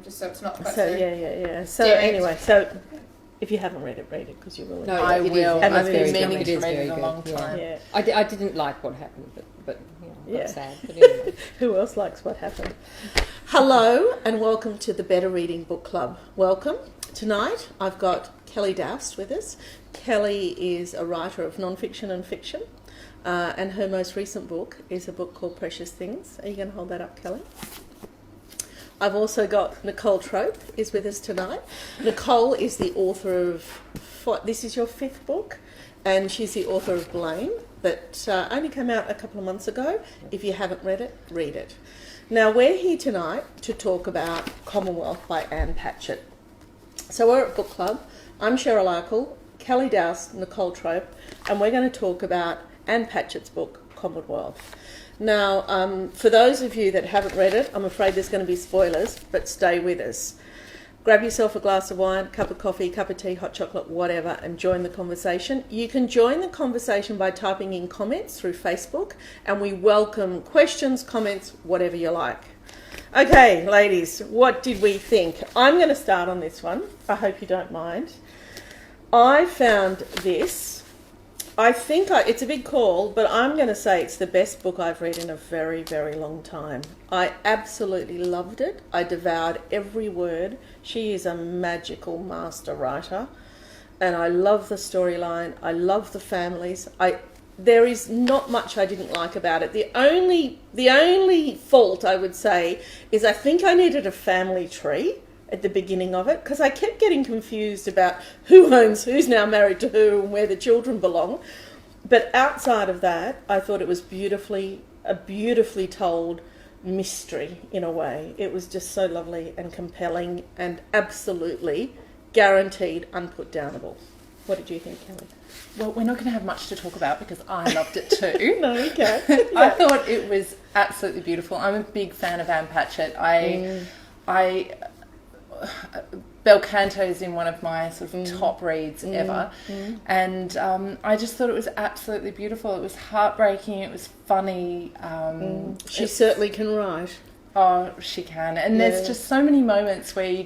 just so it's not quite So anyway, so if you haven't read it, because you will. No, I will. I've been meaning to read it a long time. Yeah. I didn't like what happened, but got sad. But anyway. Who else likes what happened? Hello and welcome to the Better Reading Book Club. Welcome. Tonight I've got Kelly Doust with us. Kelly is a writer of non-fiction and fiction, and her most recent book is a book called Precious Things. Are you going to hold that up, Kelly? I've also got Nicole Trope is with us tonight. Nicole is the author of, this is your fifth book, and she's the author of Blame, that only came out a couple of months ago. If you haven't read it, read it. Now, we're here tonight to talk about Commonwealth by Patchett. So we're at Book Club. I'm Cheryl Akle, Kelly Doust, Nicole Trope, and we're going to talk about Patchett's book, Commonwealth. Now, for those of you that haven't read it, I'm afraid there's going to be spoilers, but stay with us. Grab yourself a glass of wine, cup of coffee, cup of tea, hot chocolate, whatever, and join the conversation. You can join the conversation by typing in comments through Facebook, and we welcome questions, comments, whatever you like. Okay, ladies, what did we think? I'm going to start on this one. I hope you don't mind. I found this. I think it's a big call, but I'm going to say it's the best book I've read in a very, very long time. I absolutely loved it. I devoured every word. She is a magical master writer, and I love the storyline. I love the families. There is not much I didn't like about it. The only fault I would say is I think I needed a family tree at the beginning of it, because I kept getting confused about who's now married to who and where the children belong. But outside of that, I thought it was a beautifully told mystery in a way. It was just so lovely and compelling and absolutely guaranteed unputdownable. What did you think, Kelly? Well, we're not going to have much to talk about because I loved it too. No, okay. I thought it was absolutely beautiful. I'm a big fan of Patchett. Belcanto is in one of my sort of top reads ever, and I just thought it was absolutely beautiful. It was heartbreaking. It was funny. She certainly can write. Oh, she can. And there's just so many moments where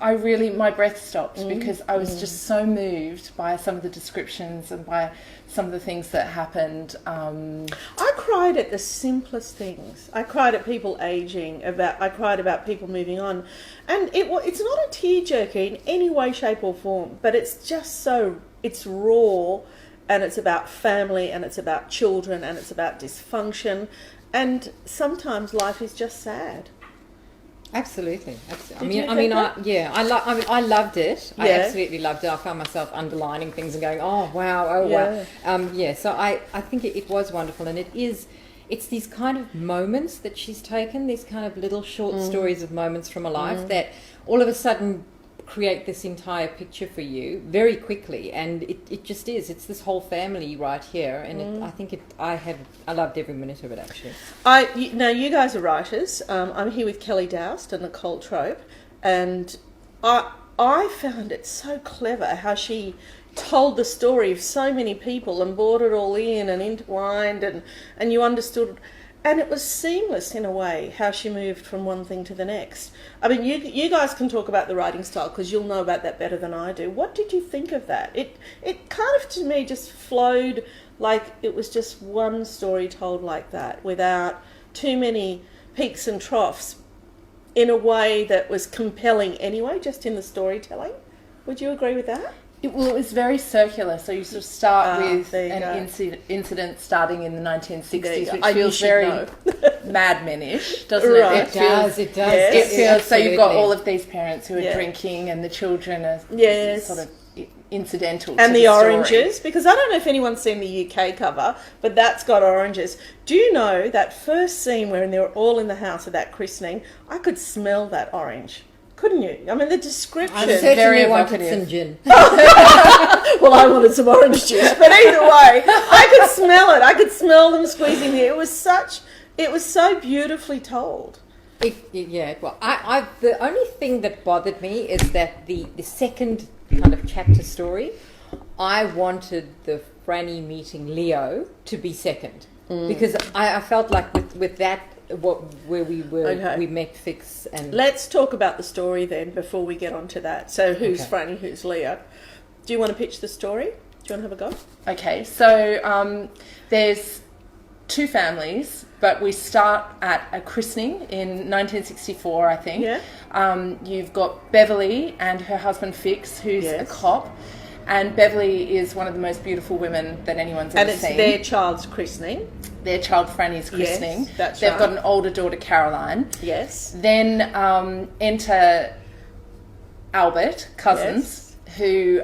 I really, my breath stopped because I was just so moved by some of the descriptions and by some of the things that happened. I cried at the simplest things. I cried at people aging. I cried about people moving on, and it's not a tearjerker in any way, shape, or form. But it's just it's raw, and it's about family, and it's about children, and it's about dysfunction, and sometimes life is just sad. Absolutely. I loved it. Yeah. I absolutely loved it. I found myself underlining things and going, oh wow. So I think it was wonderful, and it's these kind of moments that she's taken, these kind of little short stories of moments from a life that all of a sudden create this entire picture for you very quickly, and it just is. It's this whole family right here, and I loved every minute of it, actually. Now, you guys are writers. I'm here with Kelly Doust and Nicole Trope, and I found it so clever how she told the story of so many people and brought it all in and intertwined, and you understood. And it was seamless in a way, how she moved from one thing to the next. I mean, you guys can talk about the writing style because you'll know about that better than I do. What did you think of that? It kind of, to me, just flowed like it was just one story told like that, without too many peaks and troughs, in a way that was compelling anyway, just in the storytelling. Would you agree with that? It was very circular, so you sort of start with an incident starting in the 1960s, which feels very Mad Men-ish, doesn't it? It does. It feels so. You've got all of these parents who are drinking, and the children are sort of incidental. And to the story. oranges, because I don't know if anyone's seen the UK cover, but that's got oranges. Do you know that first scene where they're all in the house at that christening? I could smell that orange. Couldn't you? I mean, the description. I certainly wanted some gin. Well, I wanted some orange juice, but either way, I could smell it. I could smell them squeezing the. It was so beautifully told. Well, the only thing that bothered me is that the second kind of chapter story, I wanted the Franny meeting Leo to be second, because I felt like with that where we were. Okay. We met Fix and. Let's talk about the story then before we get on to that. So who's Franny, who's Leah? Do you want to pitch the story? Do you want to have a go? Okay, so there's two families, but we start at a christening in 1964, I think. Yeah. You've got Beverly and her husband Fix, who's a cop, and Beverly is one of the most beautiful women that anyone's ever seen. And it's their child's christening. Their child Franny's christening. Yes, that's They've right. got an older daughter, Caroline. Yes. Then enter Albert Cousins. Who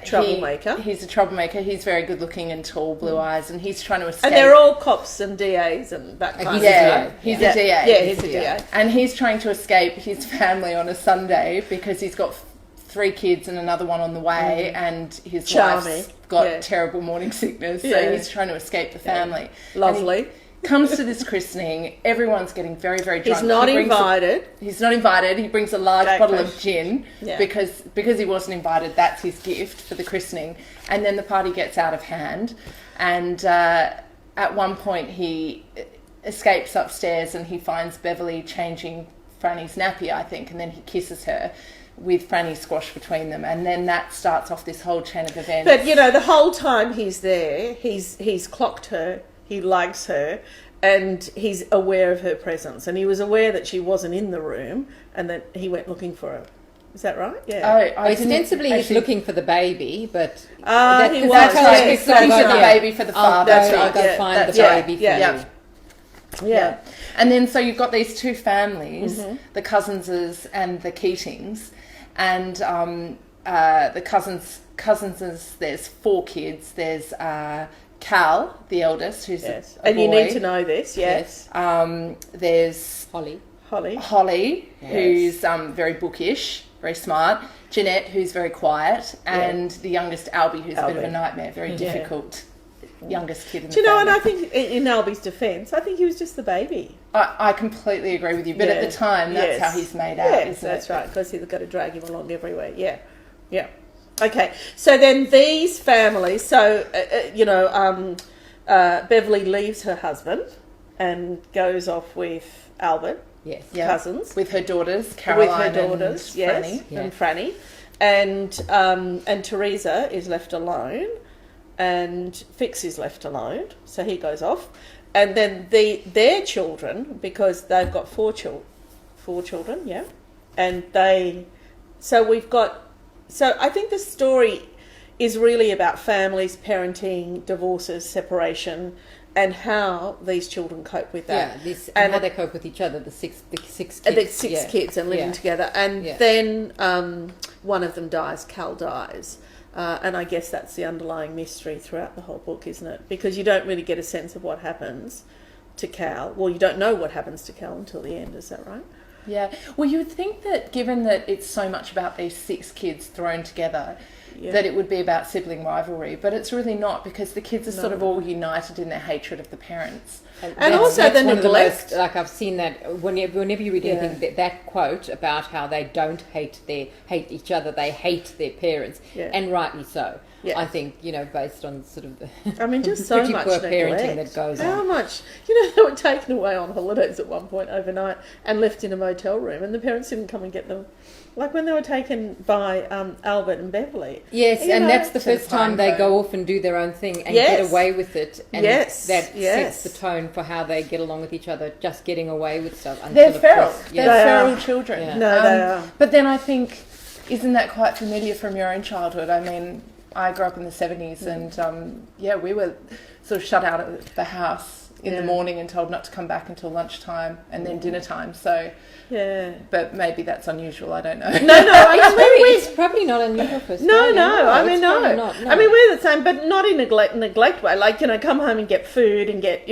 troublemaker. He's a troublemaker. He's very good looking and tall, blue eyes, and he's trying to escape. And they're all cops and DAs and that kind of stuff. He's a DA. Yeah, he's a DA. And he's trying to escape his family on a Sunday because he's got 3 kids and another one on the way, and his wife's got terrible morning sickness, so he's trying to escape the family. Lovely. Comes to this christening, everyone's getting very, very drunk. He's not invited. He's not invited. He brings a large bottle of gin Yeah. because he wasn't invited. That's his gift for the christening. And then the party gets out of hand. And at one point he escapes upstairs and he finds Beverly changing Franny's nappy, I think, and then he kisses her with Franny squashed between them. And then that starts off this whole chain of events. But, you know, the whole time he's there, he's clocked her. He likes her, and he's aware of her presence. And he was aware that she wasn't in the room, and that he went looking for her. Is that right? Yeah. Ostensibly, he's looking for the baby, but he was. That's right. He's looking for the baby for the father. That's right. I've got to find the baby for you. Yeah. And then so you've got these two families, the Cousinses and the Keatings, and the Cousinses. There's 4 kids. There's Cal, the eldest, who's a and boy. you need to know this, yes. There's Holly, who's very bookish, very smart. Jeanette, who's very quiet, and the youngest Albie, who's a bit of a nightmare, very difficult. Youngest kid in the family. And I think in Albie's defence, I think he was just the baby. I completely agree with you, but at the time, that's how he's made out, isn't that's it? right, because he's got to drag him along everywhere. Yeah. Okay, so then these families, Beverly leaves her husband and goes off with Albert, Cousins. With her daughters, Caroline and Franny. And Franny. And Teresa is left alone, and Fix is left alone, so he goes off. And then their children, because they've got 4 children, and So I think the story is really about families, parenting, divorces, separation, and how these children cope with that. Yeah, and how they cope with each other, the six kids. The 6 kids and living together. And then one of them dies, Cal dies. And I guess that's the underlying mystery throughout the whole book, isn't it? Because you don't really get a sense of what happens to Cal. Well, you don't know what happens to Cal until the end, is that right? Yeah. Well, you would think that given that it's so much about these 6 kids thrown together, that it would be about sibling rivalry, but it's really not, because the kids are sort of all united in their hatred of the parents. And also the neglect. I've seen that whenever you read anything, that quote about how they don't hate each other, they hate their parents, and rightly so. Yeah. I think, based on sort of the just so pretty much poor neglect. parenting that goes on. How much? They were taken away on holidays at one point overnight and left in a motel room, and the parents didn't come and get them. Like when they were taken by Albert and Beverly. Yes, that's the first time they go off and do their own thing and get away with it. And that sets the tone for how they get along with each other, just getting away with stuff. They're feral. They're feral children. Yeah. No, they are. But then I think, isn't that quite familiar from your own childhood? I mean, I grew up in the 70s and, we were sort of shut out of the house in the morning and told not to come back until lunchtime and then dinner time. So... Yeah, but maybe that's unusual. I don't know. No. It's probably not unusual for Australia. No. I mean, we're the same, but not in neglect way. Like, come home and get food and get,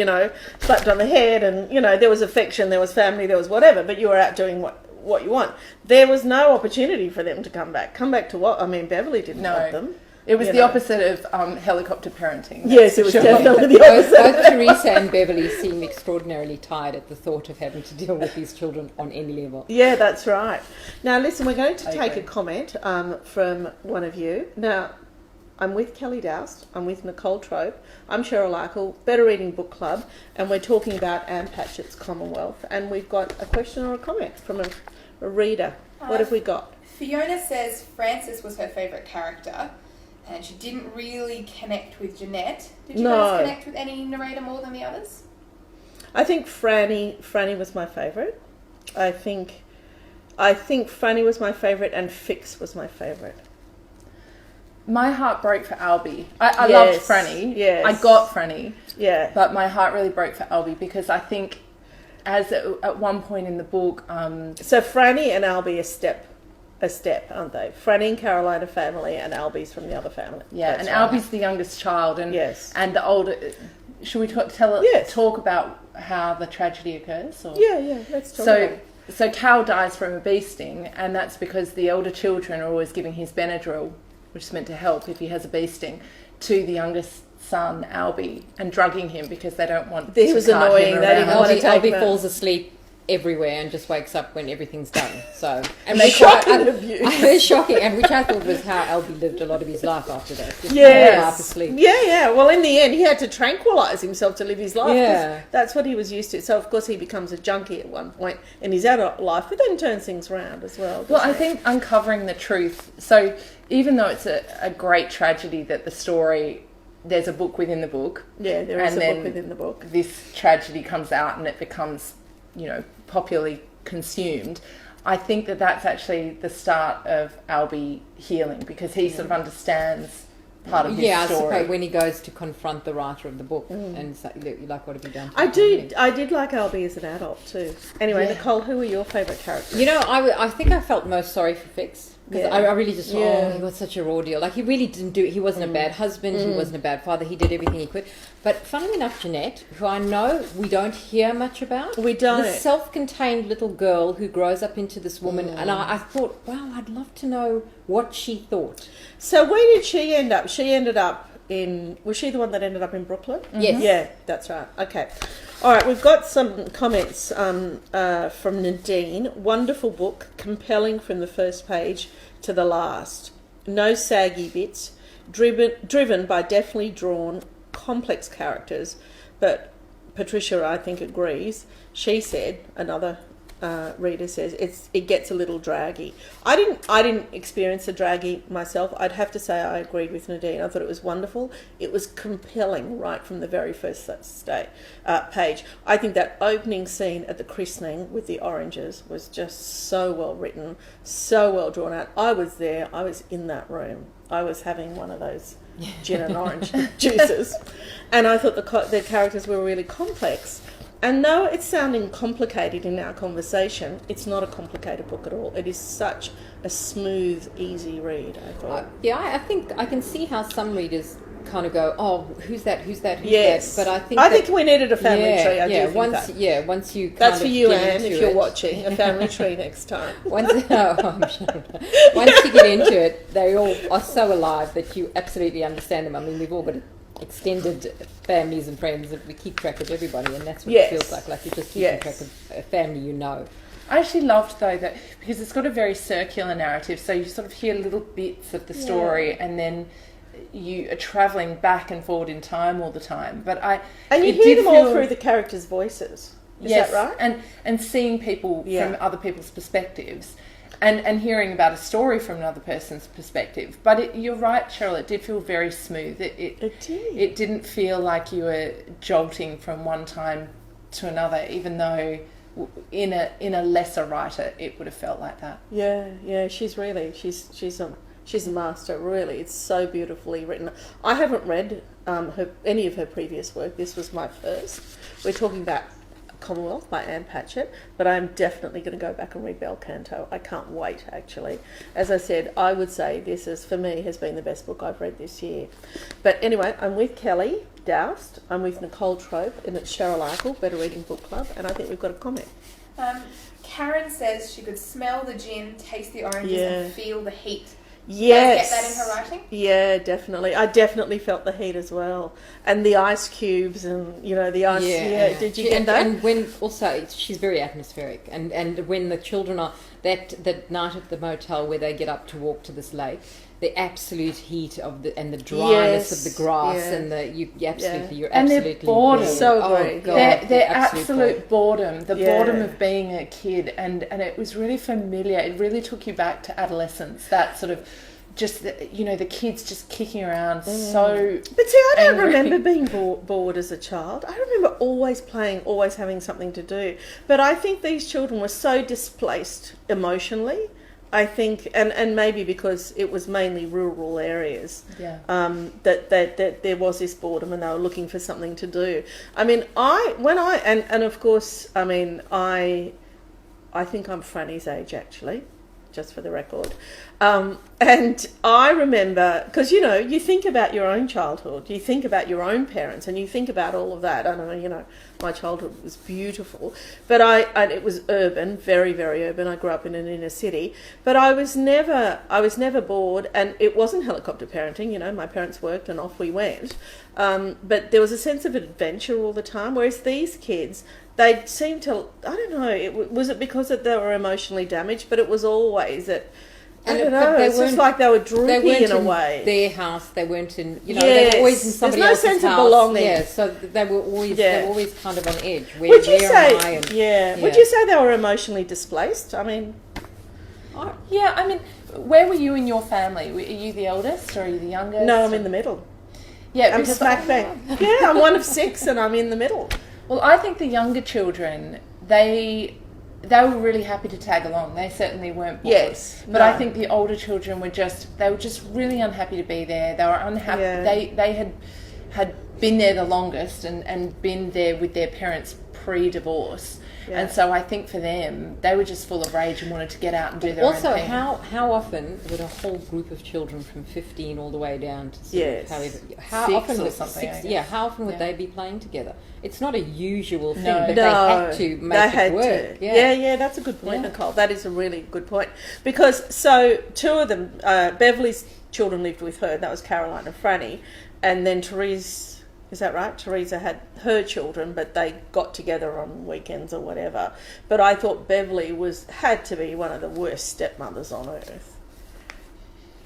slapped on the head, and there was affection, there was family, there was whatever. But you were out doing what you want. There was no opportunity for them to come back. Come back to what? I mean, Beverly didn't want them. It was the opposite of helicopter parenting. Yes, it was definitely the opposite. Both Teresa and Beverly seem extraordinarily tired at the thought of having to deal with these children on any level. Yeah, that's right. Now, listen, we're going to take a comment from one of you. Now, I'm with Kelly Doust. I'm with Nicole Trope. I'm Cheryl Akle, Better Reading Book Club, and we're talking about Anne Patchett's Commonwealth. And we've got a question or a comment from a reader. What have we got? Fiona says Frances was her favourite character, and she didn't really connect with Jeanette. Did you guys connect with any narrator more than the others? I think Franny was my favourite. I think Franny was my favourite, and Fix was my favourite. My heart broke for Albie. I loved Franny. Yes. I got Franny. Yeah. But my heart really broke for Albie because I think as at one point in the book... so Franny and Albie a step, aren't they? Franny and Caroline are family and Albie's from the other family. Yeah, That's and right. Albie's the youngest child. And, yes. And the older... Should we talk about how the tragedy occurs? Or? Yeah, let's talk about it. So Cal dies from a bee sting, and that's because the elder children are always giving his Benadryl, which is meant to help if he has a bee sting, to the youngest son, Albie, and drugging him because they don't want he was annoying. They didn't want to take Albie falls asleep everywhere and just wakes up when everything's done. So and shocking abuse. Shocking, and which I thought was how Albie lived a lot of his life after that. Yes. Asleep. Yeah. Well, in the end, he had to tranquilise himself to live his life. Yeah. That's what he was used to. So, of course, he becomes a junkie at one point in his adult life, but then turns things around as well. Well, I think uncovering the truth. So, even though it's a great tragedy that the story... There's a book within the book. Yeah, there is a book within the book. This tragedy comes out and it becomes, popularly consumed. I think that that's actually the start of Albie healing because he sort of understands part of his story. Yeah, I suppose when he goes to confront the writer of the book and say, like, what have you done? I did like Albie as an adult too. Anyway, Nicole, who were your favourite characters? I think I felt most sorry for Fix. Because I really just thought, he got such a raw deal. Like, he really didn't he wasn't a bad husband, he wasn't a bad father, he did everything he could. But funnily enough, Jeanette, who I know we don't hear much about. We don't. The self-contained little girl who grows up into this woman, and I thought, wow, I'd love to know what she thought. So where did she end up? She ended up was she the one that ended up in Brooklyn? Yes. Yeah, that's right. Okay. All right, we've got some comments from Nadine. Wonderful book, compelling from the first page to the last. No saggy bits, driven by deftly drawn, complex characters. But Patricia, I think, agrees. She said, another reader says, it gets a little draggy. I didn't experience the draggy myself. I'd have to say I agreed with Nadine. I thought it was wonderful. It was compelling right from the very first page. I think that opening scene at the christening with the oranges was just so well written, so well drawn out. I was there. I was in that room. I was having one of those gin and orange juices, and I thought the characters were really complex. And though it's sounding complicated in our conversation, it's not a complicated book at all. It is such a smooth, easy read, I thought. I think I can see how some readers kind of go, oh, who's that? Yes. But I think we needed a family tree. I do think that. Once you kind that's of for you, get Anne, into if you're it. watching, a family tree next time. Once you get into it, they all are so alive that you absolutely understand them. I mean, we've all got extended families and friends that we keep track of everybody, and that's what it feels like you're just keeping track of a family you know. I actually loved though that because it's got a very circular narrative, so you sort of hear little bits of the story and then you are travelling back and forward in time all the time. But you hear them all through the characters' voices. Is that right? And seeing people from other people's perspectives. And hearing about a story from another person's perspective. But you're right, Cheryl, it did feel very smooth. It did. It didn't feel like you were jolting from one time to another, even though in a lesser writer it would have felt like that. Yeah, she's a master, really. It's so beautifully written. I haven't read any of her previous work. This was my first. We're talking about Commonwealth by Anne Patchett, but I'm definitely going to go back and read Bel Canto. I can't wait, actually. As I said, I would say this is, for me, has been the best book I've read this year. But anyway, I'm with Kelly Doust, I'm with Nicole Trope, and it's Cheryl Akle, Better Reading Book Club, and I think we've got a comment. Karen says she could smell the gin, taste the oranges, and feel the heat. Yes. Get that in her writing? Yeah, definitely. I definitely felt the heat as well. And the ice cubes and, the ice. Yeah. Did you get that? And when also, she's very atmospheric. And when the children are, that night at the motel where they get up to walk to this lake, the absolute heat of the dryness of the grass and you're absolutely and their boredom. Their absolute boredom, the boredom of being a kid, and it was really familiar. It really took you back to adolescence. That sort of just the kids just kicking around so. But see, I don't angry. remember being bored as a child. I remember always playing, always having something to do. But I think these children were so displaced emotionally. I think, and maybe because it was mainly rural areas, that there was this boredom and they were looking for something to do. I mean, and of course, I mean, I think I'm Franny's age actually, just for the record. And I remember, because, you think about your own childhood, you think about your own parents, and you think about all of that. I know, my childhood was beautiful, but it was urban, very, very urban. I grew up in an inner city, but I was never bored, and it wasn't helicopter parenting. My parents worked and off we went. But there was a sense of adventure all the time, whereas these kids, they seemed to, I don't know, was it because they were emotionally damaged, but it was always that, I don't know, it's just like they were droopy in a way. Their house, they weren't in, they were always in somebody else's house. There's no sense of belonging. Yeah, so they were always kind of on edge. Would you say they were emotionally displaced? I mean... where were you in your family? Are you the eldest or are you the youngest? No, I'm in the middle. Yeah, I'm smack bang. Yeah, I'm one of 6 and I'm in the middle. Well, I think the younger children, they were really happy to tag along. They certainly weren't bored. Yes. But I think the older children were just really unhappy to be there. They were unhappy. Yeah. They had been there the longest and been there with their parents pre-divorce. Yeah. And so I think for them, they were just full of rage and wanted to get out and do their own thing. Also, how often would a whole group of children from 15 all the way down to how often would they be playing together? It's not a usual thing, but they had to make it work. Yeah, that's a good point, Nicole. That is a really good point. Because, 2 of them, Beverly's children lived with her, that was Caroline and Franny, and then Therese... Is that right? Teresa had her children, but they got together on weekends or whatever. But I thought Beverly had to be one of the worst stepmothers on earth.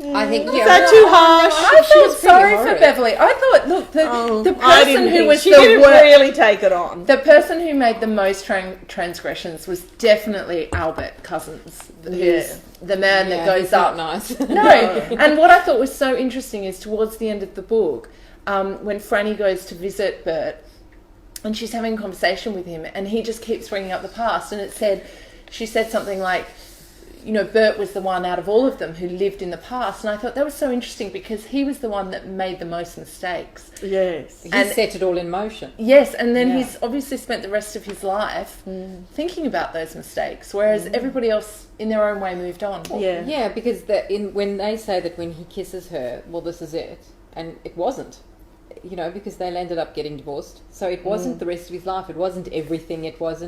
I think is that too harsh? I felt sorry for Beverly. I thought, look, the person who was really take it on. The person who made the most transgressions was definitely Albert Cousins, who's the man that goes up. Nice. No, and what I thought was so interesting is towards the end of the book, when Franny goes to visit Bert, and she's having a conversation with him, and he just keeps bringing up the past, and she said something like, Bert was the one out of all of them who lived in the past, and I thought that was so interesting because he was the one that made the most mistakes. Yes. He set it all in motion. Yes, and then he's obviously spent the rest of his life thinking about those mistakes, whereas everybody else in their own way moved on. Yeah, because when they say that when he kisses her, well, this is it, and it wasn't. Because they ended up getting divorced. So it wasn't the rest of his life. It wasn't everything. It was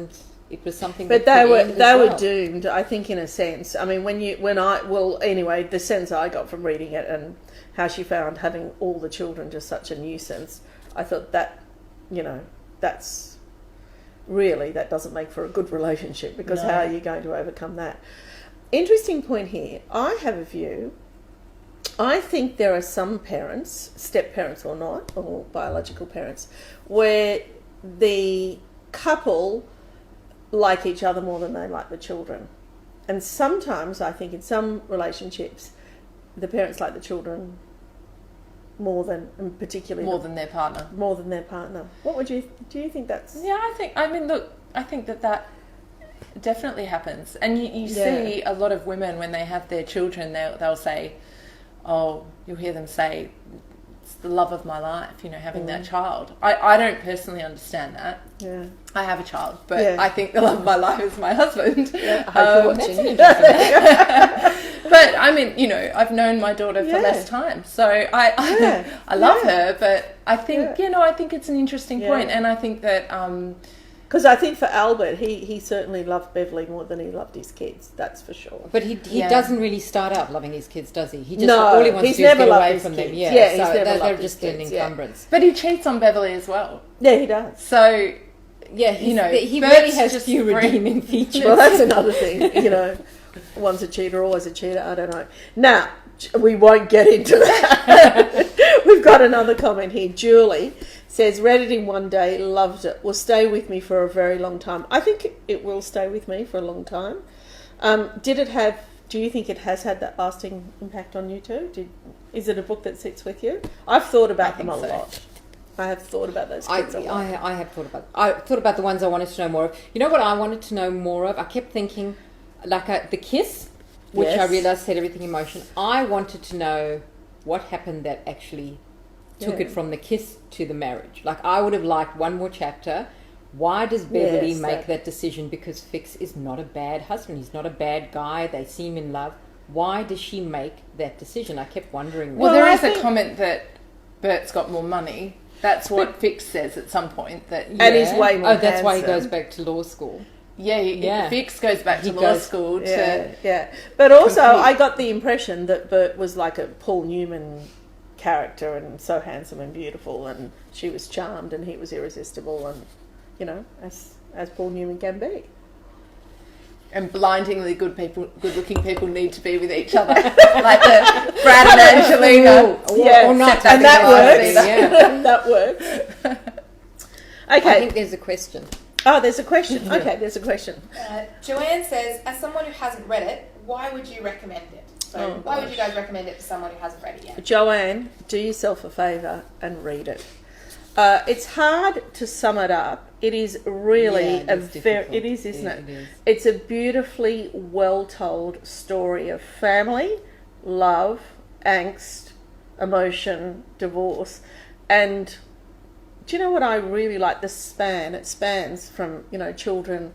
something. But they were doomed, I think, in a sense. I mean, the sense I got from reading it and how she found having all the children just such a nuisance. I thought that, that's really, that doesn't make for a good relationship because how are you going to overcome that? Interesting point here. I have a view. I think there are some parents, step-parents or not, or biological parents, where the couple like each other more than they like the children. And sometimes, I think in some relationships, the parents like the children more than their partner. More than their partner. Do you think that's... Yeah, I think that definitely happens. And you see a lot of women, when they have their children, they'll say... you'll hear them say, it's the love of my life, having that child. I don't personally understand that. Yeah. I have a child, but I think the love of my life is my husband. Yeah, I hope you're watching. But I've known my daughter for less time, so I love her, but I think, I think it's an interesting point, and I think that... Because I think for Albert, he certainly loved Beverly more than he loved his kids. That's for sure. But he doesn't really start out loving his kids, does he? He just all he wants to do is get away from them. Yeah, they're just an encumbrance. Yeah. But he cheats on Beverly as well. Yeah, he does. So he really has few redeeming features. Well, that's another thing. One's a cheater, always a cheater. I don't know. Now, We won't get into that. We've got another comment here. Julie says, read it in one day, loved it. Will stay with me for a very long time. I think it will stay with me for a long time. Do you think it has had that lasting impact on you too? Is it a book that sits with you? I've thought about them a lot. I have thought about those kids a lot. I have thought about. I thought about the ones I wanted to know more of. You know what I wanted to know more of? I kept thinking, like the kiss, which I realised set everything in motion. I wanted to know what happened that actually took it from the kiss to the marriage. Like, I would have liked one more chapter. Why does Beverly make that decision? Because Fix is not a bad husband. He's not a bad guy. They seem in love. Why does she make that decision? I kept wondering. Well, there is a comment that Bert's got more money. That's what Fix says at some point. And he's way more that's why he goes back to law school. Yeah. Fix goes back to law school. But also, I got the impression that Bert was like a Paul Newman character and so handsome and beautiful, and she was charmed and he was irresistible, and, you know, as Paul Newman can be. And blindingly good-looking people need to be with each other, like the Brad and Angelina. Or not. And that works. That works. Okay. I think there's a question. Oh, there's a question. Okay, there's a question. Joanne says, as someone who hasn't read it, why would you recommend it? So why would you guys recommend it to someone who hasn't read it yet? Joanne, do yourself a favour and read it. It's hard to sum it up. It is really it is, isn't it? It is. It's a beautifully well-told story of family, love, angst, emotion, divorce, and do you know what I really like? The span. It spans from, you know, children.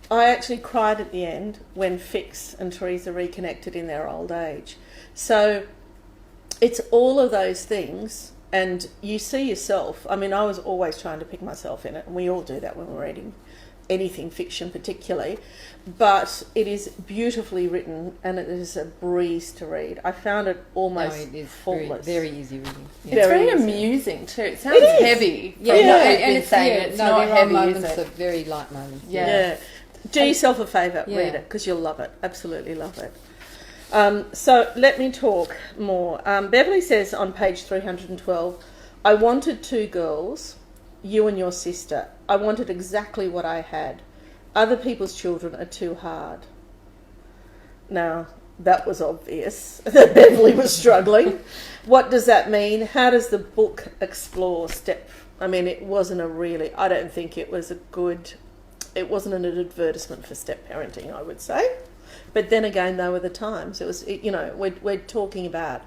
I actually cried at the end when Fix and Teresa reconnected in their old age. So it's all of those things. And you see yourself. I mean, I was always trying to pick myself in it, and we all do that when we're reading anything fiction particularly. But it is beautifully written, and it is a breeze to read. I found it almost flawless. Very easy reading. Yeah. It's very amusing too. It sounds heavy. And it's not there heavy, are moments is it? of very light moments. Yeah. Do yourself a favour, read it, because you'll love it. Absolutely love it. So let me talk more. Beverly says on page 312, I wanted two girls, you and your sister. I wanted exactly what I had. Other people's children are too hard. Now, that was obvious that Beverly was struggling. What does that mean? How does the book explore I mean, it wasn't I don't think it was it wasn't an advertisement for step parenting, I would say. But then again, they were the times. It was, you know, we're talking about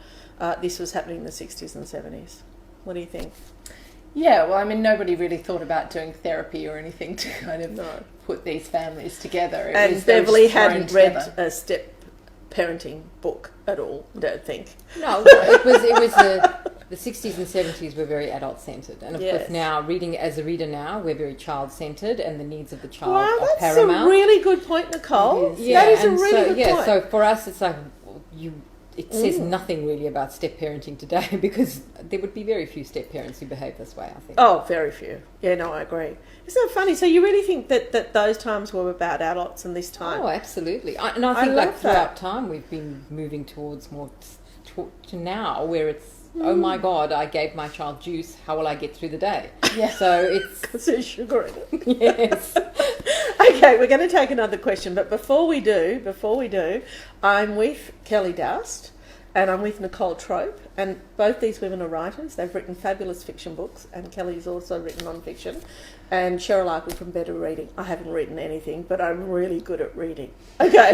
this was happening in the 60s and 70s. What do you think? Yeah, well, I mean, nobody really thought about doing therapy or anything to kind of put these families together. Beverly hadn't read a step parenting book at all, I don't think. No, it was the 60s and 70s were very adult-centred. And, of course, now, as a reader now, we're very child-centred, and the needs of the child are paramount. That's a really good point, Nicole. That is a really good point. So for us, it's like it says nothing really about step parenting today, because there would be very few step parents who behave this way, I think. Oh, very few. Yeah, no, I agree. Isn't that funny? So you really think that those times were about adults and this time? Oh, absolutely. I think throughout time we've been moving towards more to now, where it's, oh my God, I gave my child juice, how will I get through the day? Yeah. So it's... Because there's sugar in it. Yes. Okay, we're going to take another question, but before we do, I'm with Kelly Doust and I'm with Nicole Trope, and both these women are writers. They've written fabulous fiction books, and Kelly's also written non-fiction. And Cheryl Akle from Better Reading. I haven't written anything, but I'm really good at reading. Okay.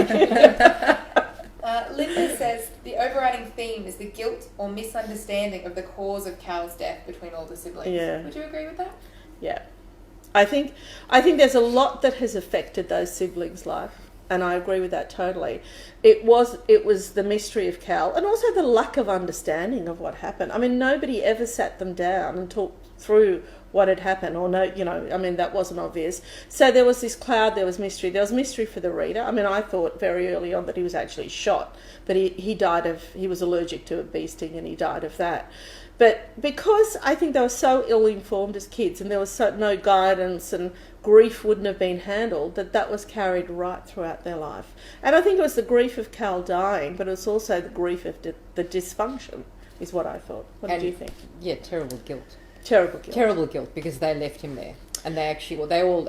Linda says the overriding theme is the guilt or misunderstanding of the cause of Cal's death between all the siblings. Yeah. Would you agree with that? Yeah. I think there's a lot that has affected those siblings' life, and I agree with that totally. It was the mystery of Cal, and also the lack of understanding of what happened. I mean, nobody ever sat them down and talked through what had happened, or that wasn't obvious. So there was this cloud, there was mystery. There was mystery for the reader. I mean, I thought very early on that he was actually shot, but he was allergic to a bee sting and he died of that. But because I think they were so ill-informed as kids, and there was no guidance, and grief wouldn't have been handled, that was carried right throughout their life. And I think it was the grief of Cal dying, but it was also the grief of the dysfunction, is what I thought. What did you think? Yeah, terrible guilt. Terrible guilt, because they left him there, and they actually, well, they all,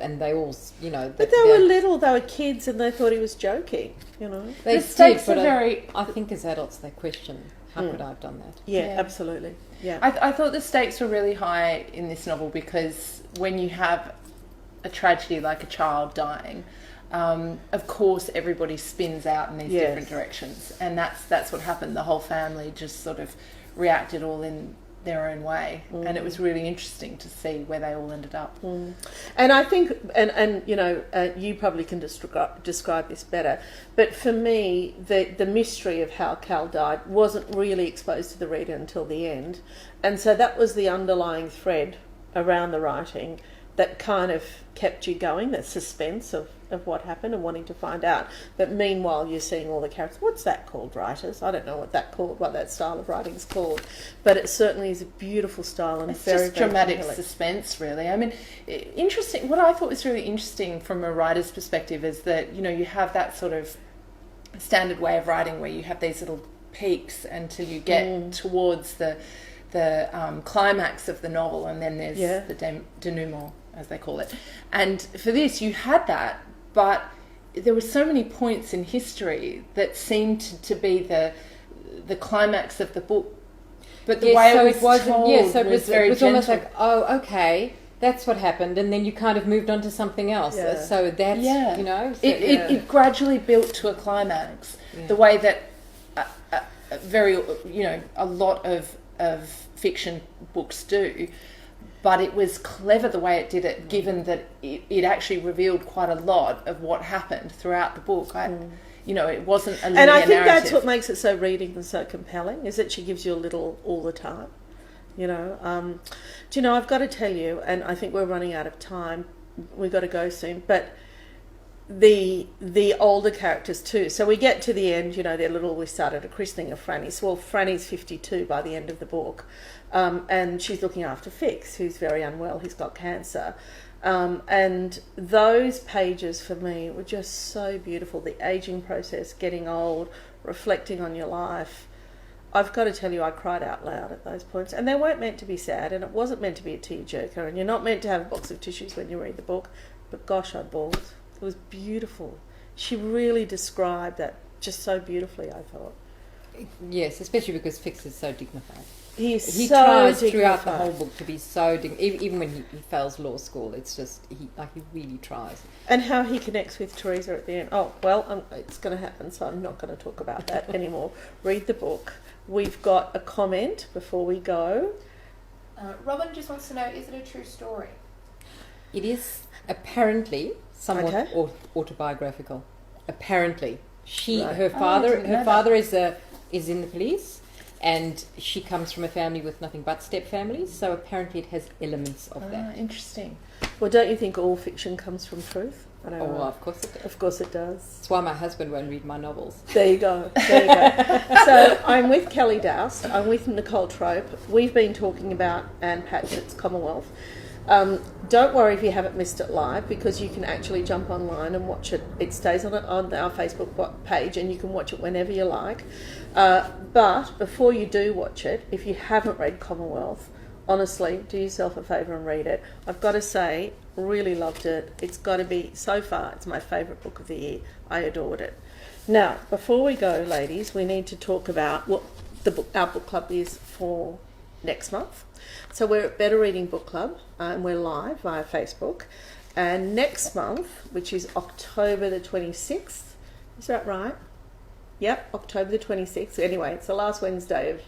you know. But they were little. They were kids, and they thought he was joking. You know, they the stakes did, but are very. I think as adults they question, how could I have done that? Yeah, absolutely. Yeah, I thought the stakes were really high in this novel because when you have a tragedy like a child dying, of course everybody spins out in these different directions, and that's what happened. The whole family just sort of reacted all in their own way, and it was really interesting to see where they all ended up. And I think, and you know, you probably can describe this better, but for me, the mystery of how Cal died wasn't really exposed to the reader until the end, and so that was the underlying thread around the writing that kind of kept you going, that suspense of what happened and wanting to find out. But meanwhile, you're seeing all the characters. What's that called, writers? I don't know what that style of writing is called. But it certainly is a beautiful style and it's very, just dramatic compelling. Suspense, really. I mean, interesting. What I thought was really interesting from a writer's perspective is that, you know, you have that sort of standard way of writing where you have these little peaks until you get towards the climax of the novel, and then there's the denouement, as they call it. And for this, you had that, but there were so many points in history that seemed to be the climax of the book. But the way it was told was very gentle. Almost like, oh, okay, that's what happened, and then you kind of moved on to something else. Yeah. So that's, you know... So, it gradually built to a climax, the way that a lot of fiction books do. But it was clever the way it did it, given that it actually revealed quite a lot of what happened throughout the book. You know, it wasn't a linear And I think narrative. that's what makes it so reading and so compelling, is that she gives you a little all the time. You know, do you know, I've got to tell you, and I think we're running out of time, we've got to go soon, but the older characters too. So we get to the end, you know, we started a christening of Franny. Well, Franny's 52 by the end of the book. And she's looking after Fix, who's very unwell. He's got cancer. And those pages for me were just so beautiful. The aging process, getting old, reflecting on your life. I've got to tell you, I cried out loud at those points. And they weren't meant to be sad, and it wasn't meant to be a tearjerker, and you're not meant to have a box of tissues when you read the book. But gosh, I bawled. It was beautiful. She really described that just so beautifully, I thought. Yes, especially because Fix is so dignified. He tries dignified throughout the whole book to be so even when he fails law school, it's just he really tries. And how he connects with Teresa at the end. Oh well, it's going to happen, so I'm not going to talk about that anymore. Read the book. We've got a comment before we go. Robin just wants to know: is it a true story? It is apparently somewhat autobiographical. Apparently, her father is in the police. And she comes from a family with nothing but step families, so apparently it has elements of that. Interesting. Well, don't you think all fiction comes from truth? Well, of course it does. Of course it does. That's why my husband won't read my novels. There you go. So I'm with Kelly Doust. I'm with Nicole Trope. We've been talking about Anne Patchett's Commonwealth. Don't worry if you haven't missed it live, because you can actually jump online and watch it. It stays on our Facebook page, and you can watch it whenever you like. But before you do watch it, if you haven't read Commonwealth, honestly, do yourself a favour and read it. I've got to say, really loved it. It's got to be, so far, it's my favourite book of the year. I adored it. Now, before we go, ladies, we need to talk about what our book club is for next month. So we're at Better Reading Book Club, and we're live via Facebook. And next month, which is October the 26th, is that right? Yep, October the 26th. Anyway, it's the last Wednesday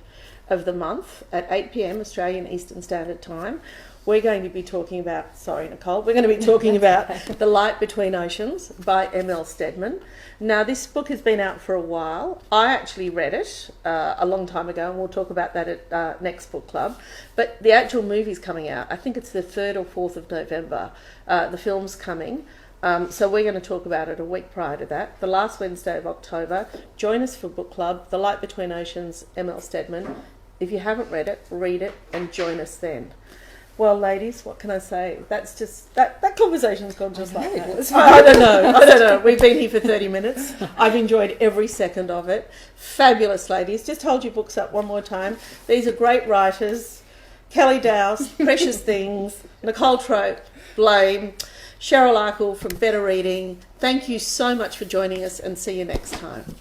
of the month at 8 p.m. Australian Eastern Standard Time. We're going to be talking about, sorry Nicole, we're going to be talking about The Light Between Oceans by M.L. Stedman. Now, this book has been out for a while. I actually read it a long time ago, and we'll talk about that at next book club. But the actual movie's coming out. I think it's the 3rd or 4th of November. The film's coming. So we're going to talk about it a week prior to that, the last Wednesday of October. Join us for book club, The Light Between Oceans, M.L. Stedman. If you haven't read it, read it and join us then. Well, ladies, what can I say? That's just that conversation's gone just like that. Well, I don't know. We've been here for 30 minutes. I've enjoyed every second of it. Fabulous, ladies. Just hold your books up one more time. These are great writers. Kelly Doust, Precious Things, Nicole Trope, Blame, Cheryl Akle from Better Reading. Thank you so much for joining us, and see you next time.